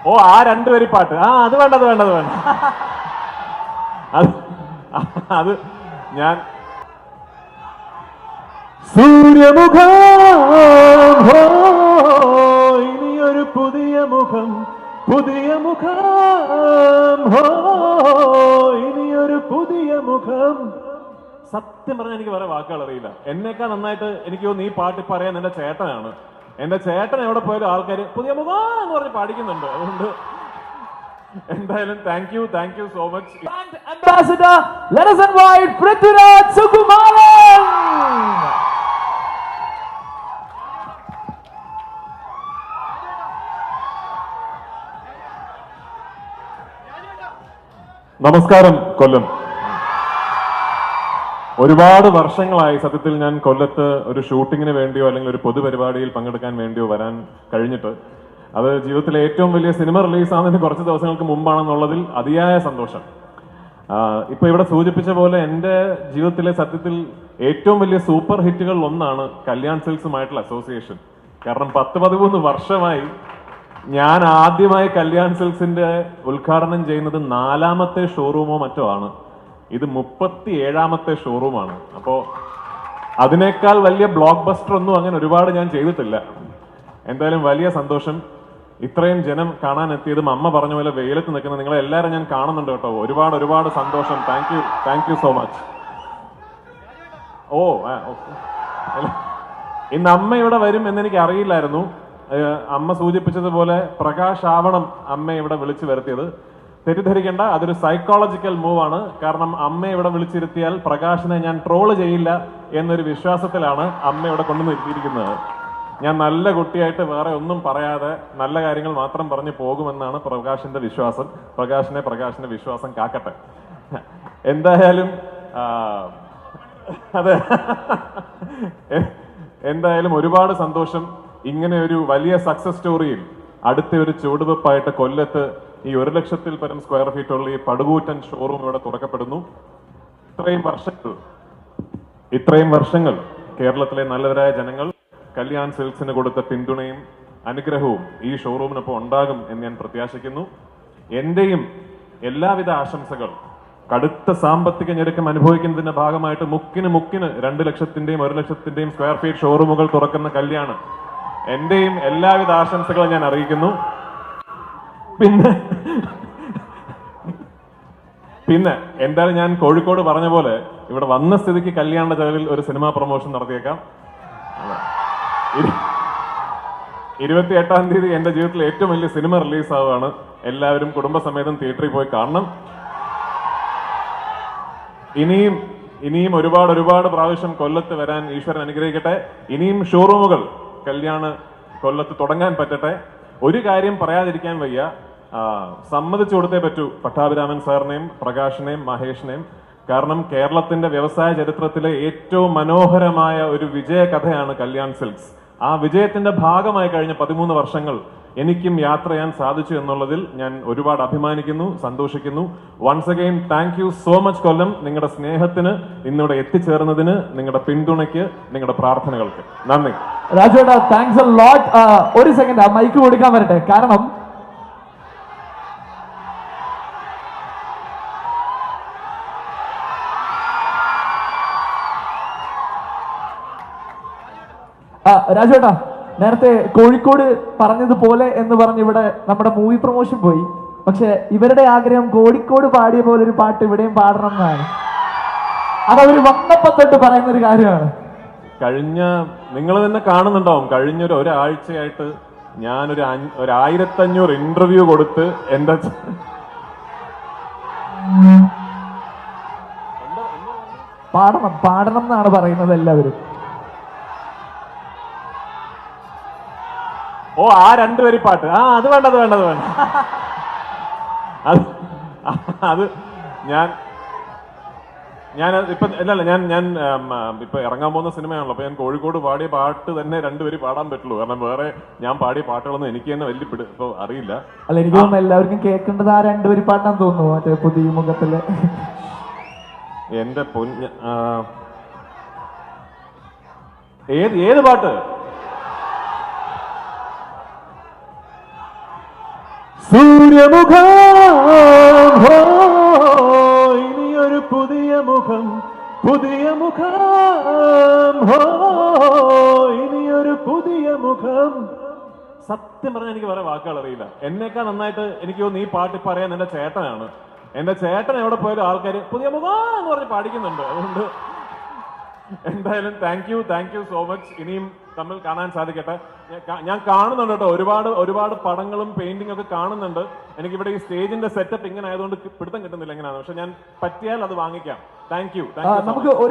ഓ ആ രണ്ടുപേരി പാട്ട്, അത് വേണ്ട അത് വേണ്ട അത് വേണ്ട. അത് ഞാൻ സൂര്യമുഖം ഇനിയൊരു പുതിയ മുഖം, പുതിയ മുഖം ഇനിയൊരു പുതിയ മുഖം. സത്യം പറഞ്ഞാൽ എനിക്ക് വേറെ വാക്കുകൾ അറിയില്ല. എന്നേക്കാൾ നന്നായിട്ട് എനിക്ക് തോന്നുന്നു ഈ പാട്ട് പറയാൻ എന്റെ ചേട്ടനാണ്. എന്റെ ചേട്ടൻ എവിടെ പോയാലും ആൾക്കാർ പുതിയ മുഖം എന്ന് പറഞ്ഞ് പാടിക്കുന്നുണ്ട്. അതുകൊണ്ട് എന്തായാലും thank you so much. Ambassador, let us invite Prithviraj Sukumaran. നമസ്കാരം കൊല്ലം. ഒരുപാട് വർഷങ്ങളായി സത്യത്തിൽ ഞാൻ കൊല്ലത്ത് ഒരു ഷൂട്ടിങ്ങിന് വേണ്ടിയോ അല്ലെങ്കിൽ ഒരു പൊതുപരിപാടിയിൽ പങ്കെടുക്കാൻ വേണ്ടിയോ വരാൻ കഴിഞ്ഞിട്ട്. അത് ജീവിതത്തിലെ ഏറ്റവും വലിയ സിനിമ റിലീസാകുന്നതിന് കുറച്ച് ദിവസങ്ങൾക്ക് മുമ്പാണെന്നുള്ളതിൽ അതിയായ സന്തോഷം. ഇപ്പൊ ഇവിടെ സൂചിപ്പിച്ച പോലെ എൻ്റെ ജീവിതത്തിലെ സത്യത്തിൽ ഏറ്റവും വലിയ സൂപ്പർ ഹിറ്റുകളിൽ ഒന്നാണ് കല്യാൺ സിൽക്സുമായിട്ടുള്ള അസോസിയേഷൻ. കാരണം 10-13 വർഷമായി ഞാൻ ആദ്യമായി കല്യാൺ സിൽക്സിന്റെ ഉദ്ഘാടനം ചെയ്യുന്നത് 4ാമത്തെ ഷോറൂമോ മറ്റോ ആണ്. ഇത് 37ാമത്തെ ഷോറൂമാണ്. അപ്പോ അതിനേക്കാൾ വലിയ ബ്ലോക്ക് ബസ്റ്റർ ഒന്നും അങ്ങനെ ഒരുപാട് ഞാൻ ചെയ്തിട്ടില്ല. എന്തായാലും വലിയ സന്തോഷം. ഇത്രയും ജനം കാണാൻ എത്തിയതും അമ്മ പറഞ്ഞ പോലെ വെയിലത്ത് നിൽക്കുന്ന നിങ്ങളെ എല്ലാവരും ഞാൻ കാണുന്നുണ്ട് കേട്ടോ. ഒരുപാട് സന്തോഷം. Thank you so much. ഇന്ന് അമ്മ ഇവിടെ വരും എന്നെനിക്ക് അറിയില്ലായിരുന്നു. അമ്മ സൂചിപ്പിച്ചതുപോലെ പ്രകാശ് ആവണം അമ്മ ഇവിടെ വിളിച്ചു വരുത്തിയത്. തെറ്റിദ്ധരിക്കേണ്ട, അതൊരു സൈക്കോളജിക്കൽ മൂവ് ആണ്. കാരണം അമ്മയെ ഇവിടെ വിളിച്ചിരുത്തിയാൽ പ്രകാശിനെ ഞാൻ ട്രോള് ചെയ്യില്ല എന്നൊരു വിശ്വാസത്തിലാണ് അമ്മ ഇവിടെ കൊണ്ടുവന്നിരുത്തിയിരിക്കുന്നത്. ഞാൻ നല്ല കുട്ടിയായിട്ട് വേറെ ഒന്നും പറയാതെ നല്ല കാര്യങ്ങൾ മാത്രം പറഞ്ഞു പോകുമെന്നാണ് പ്രകാശിന്റെ വിശ്വാസം. പ്രകാശിന്റെ വിശ്വാസം കാക്കട്ടെ. എന്തായാലും അതെ, എന്തായാലും ഒരുപാട് സന്തോഷം. ഇങ്ങനെ ഒരു വലിയ സക്സസ് സ്റ്റോറിയിൽ അടുത്ത ഒരു ചുവടുവെപ്പായിട്ട് കൊല്ലത്ത് ഈ 1 ലക്ഷത്തിൽ പരം സ്ക്വയർ ഫീറ്റ് ഉള്ള ഈ പടുകൂറ്റൻ ഷോറൂം ഇവിടെ തുറക്കപ്പെടുന്നു. ഇത്രയും വർഷങ്ങൾ കേരളത്തിലെ നല്ലവരായ ജനങ്ങൾ കല്യാൺ സിൽക്സിന് കൊടുത്ത പിന്തുണയും അനുഗ്രഹവും ഈ ഷോറൂമിനൊപ്പം ഉണ്ടാകും എന്ന് ഞാൻ പ്രത്യാശിക്കുന്നു. എന്റെയും എല്ലാവിധ ആശംസകൾ. കടുത്ത സാമ്പത്തിക ഞെരുക്കം അനുഭവിക്കുന്നതിന്റെ ഭാഗമായിട്ട് മുക്കിന് 2 ലക്ഷത്തിന്റെയും 1 ലക്ഷത്തിന്റെയും സ്ക്വയർ ഫീറ്റ് ഷോറൂമുകൾ തുറക്കുന്ന കല്യാണം എന്റെയും എല്ലാവിധ ആശംസകളും ഞാൻ അറിയിക്കുന്നു. പിന്നെ എന്തായാലും ഞാൻ കോഴിക്കോട് പറഞ്ഞ പോലെ ഇവിടെ വന്ന സ്ഥിതിക്ക് കല്യാണ ചെലവിൽ ഒരു സിനിമാ പ്രൊമോഷൻ നടത്തിയേക്കാം. 28-ാം തീയതി എന്റെ ജീവിതത്തിലെ ഏറ്റവും വലിയ സിനിമ റിലീസ് ആവുകയാണ്. എല്ലാവരും കുടുംബസമേതം തിയേറ്ററിൽ പോയി കാണണം. ഇനിയും ഒരുപാട് പ്രാവശ്യം കൊല്ലത്ത് വരാൻ ഈശ്വരൻ അനുഗ്രഹിക്കട്ടെ. ഇനിയും ഷോറൂമുകൾ കൊല്ലത്ത് തുടങ്ങാൻ പറ്റട്ടെ. ഒരു കാര്യം പറയാതിരിക്കാൻ വയ്യ, സമ്മതിച്ചു കൊടുത്തേ പറ്റൂ പട്ടാഭിരാമൻ സാറിനെയും പ്രകാശിനെയും മഹേഷിനെയും. കാരണം കേരളത്തിന്റെ വ്യവസായ ചരിത്രത്തിലെ ഏറ്റവും മനോഹരമായ ഒരു വിജയ കഥയാണ് കല്യാൺ സിൽക്സ്. ആ വിജയത്തിന്റെ ഭാഗമായി കഴിഞ്ഞ 13 വർഷങ്ങൾ എനിക്കും യാത്ര ചെയ്യാൻ സാധിച്ചു എന്നുള്ളതിൽ ഞാൻ ഒരുപാട് അഭിമാനിക്കുന്നു, സന്തോഷിക്കുന്നു. Once again thank you so much Kollam. നിങ്ങളുടെ സ്നേഹത്തിന്, ഇന്നിവിടെ എത്തിച്ചേർന്നതിന്, നിങ്ങളുടെ പിന്തുണയ്ക്ക്, നിങ്ങളുടെ പ്രാർത്ഥനകൾക്ക് നന്ദി. രാജുവേട്ടാ, താങ്ക്സ് എ ലോട്ട്. ഒരു സെക്കൻഡ് ആ മൈക്ക് കൊടുക്കാൻ വരട്ടെ. കാരണം രാജുവേട്ടാ, നേരത്തെ കോഴിക്കോട് പറഞ്ഞതുപോലെ എന്ന് പറഞ്ഞ് ഇവിടെ നമ്മുടെ മൂവി പ്രൊമോഷൻ പോയി. പക്ഷെ ഇവരുടെ ആഗ്രഹം കോഴിക്കോട് പാടിയ പോലെ ഒരു പാട്ട് ഇവിടെയും പാടണം എന്നാണ്. അതവര് വന്നപ്പോ തൊട്ട് പറയുന്ന ഒരു കാര്യമാണ്. നിങ്ങൾ തന്നെ കാണുന്നുണ്ടാവും, കഴിഞ്ഞൊരു ഒരാഴ്ചയായിട്ട് ഞാനൊരു 1500 ഇന്റർവ്യൂ കൊടുത്ത് എന്റെ പാടണം എന്നാണ് പറയുന്നത് എല്ലാവരും. ആ രണ്ടുപേരി പാട്ട്, അത് വേണ്ട അത് വേണ്ട അത് വേണ്ട. അത് ഞാൻ ഇപ്പൊ ഇറങ്ങാൻ പോകുന്ന സിനിമയാണല്ലോ. അപ്പൊ ഞാൻ കോഴിക്കോട് പാടിയ പാട്ട് തന്നെ 2 പേര് പാടാൻ പറ്റുള്ളൂ. കാരണം വേറെ ഞാൻ പാടിയ പാട്ടുകളൊന്നും എനിക്ക് തന്നെ വലിയ ഇപ്പൊ അറിയില്ല. അല്ല, എനിക്ക് തോന്നുന്നു എല്ലാവർക്കും കേൾക്കേണ്ടത് ആ 2 പേര് പാട്ടാൻ തോന്നുന്നു. മറ്റേ പുതിയ മുഖത്തില് എന്റെ ഏത് പാട്ട്? സൂര്യമുഖം ഹോ, ഇനിയൊരു പുതിയ മുഖം, പുതിയ മുഖം ഹോ, ഇനിയൊരു പുതിയ മുഖം. സത്യം പറഞ്ഞാൽ എനിക്ക് വേറെ വാക്കുകൾ അറിയില്ല. എന്നേക്കാൾ നന്നായിട്ട് എനിക്ക് തോന്നുന്നു ഈ പാട്ട് പറയാൻ എന്റെ ചേട്ടനാണ്. എന്റെ ചേട്ടൻ എവിടെ പോയാലും ആൾക്കാർ പുതിയ മുഖം എന്ന് പറഞ്ഞ് പാടിക്കുന്നുണ്ട്. അതുകൊണ്ട് എന്തായാലും താങ്ക് യു സോ മച്ച്. ഇനിയും തമ്മിൽ കാണാൻ സാധിക്കട്ടെ. ഞാൻ കാണുന്നുണ്ട് കേട്ടോ, ഒരുപാട് പടങ്ങളും പെയിന്റിംഗ് ഒക്കെ കാണുന്നുണ്ട്. എനിക്കിവിടെ ഈ സ്റ്റേജിന്റെ സെറ്റപ്പ് ഇങ്ങനെ ആയതുകൊണ്ട് പിടുത്തം കിട്ടുന്നില്ല എങ്ങനെയാണ്. പക്ഷെ ഞാൻ പറ്റിയാൽ അത് വാങ്ങിക്കാം. Thank you. നമുക്ക്